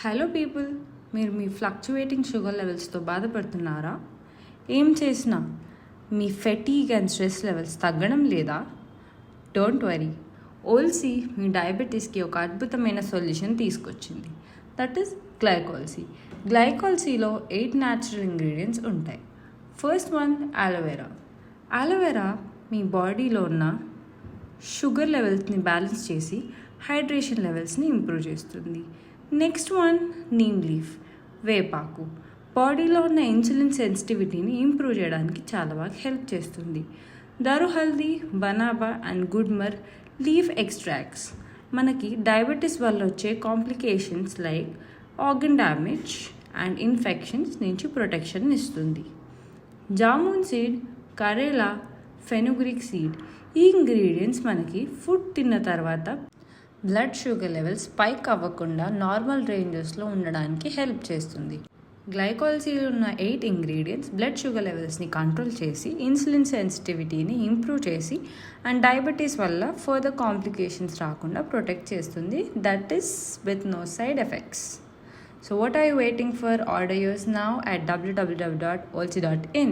Hello people, మీరు మీ fluctuating sugar లెవెల్స్తో బాధపడుతున్నారా? ఏం చేసినా మీ ఫెటీగ్ అండ్ స్ట్రెస్ లెవెల్స్ తగ్గడం లేదా? డోంట్ వరీ, ఓల్సీ మీ డయాబెటీస్కి ఒక అద్భుతమైన సొల్యూషన్ తీసుకొచ్చింది. దట్ ఈస్ గ్లైకాల్సీ. గ్లైకాల్సీలో 8 న్యాచురల్ ఇంగ్రీడియంట్స్ ఉంటాయి. First one, aloe vera. అలోవెరా మీ బాడీలో ఉన్న షుగర్ లెవెల్స్ని బ్యాలెన్స్ చేసి హైడ్రేషన్ లెవెల్స్ని ఇంప్రూవ్ చేస్తుంది. నెక్స్ట్ వన్, నీమ్ లీఫ్, వేపాకు. బాడీలో ఉన్న ఇన్సులిన్ సెన్సిటివిటీని ఇంప్రూవ్ చేయడానికి చాలా బాగా హెల్ప్ చేస్తుంది. దరుహల్దీ, బనాబా అండ్ గుడ్మర్ లీఫ్ ఎక్స్ట్రాక్ట్స్ మనకి డయాబెటీస్ వల్ల వచ్చే complications like organ damage and infections నుంచి ప్రొటెక్షన్ ఇస్తుంది. Jamun seed, karela, fenugreek seed ఈ ఇంగ్రీడియంట్స్ మనకి ఫుడ్ తిన్న తర్వాత బ్లడ్ షుగర్ లెవెల్స్ స్పైక్ అవ్వకుండా నార్మల్ రేంజెస్లో ఉండడానికి హెల్ప్ చేస్తుంది. గ్లైకాల్సీలో ఉన్న 8 ఇంగ్రీడియంట్స్ బ్లడ్ షుగర్ లెవెల్స్ని కంట్రోల్ చేసి ఇన్సులిన్ సెన్సిటివిటీని ఇంప్రూవ్ చేసి అండ్ డయాబెటీస్ వల్ల ఫర్దర్ కాంప్లికేషన్స్ రాకుండా ప్రొటెక్ట్ చేస్తుంది. That is with no side effects. So what are you waiting for? Order yours now at www.olsi.in.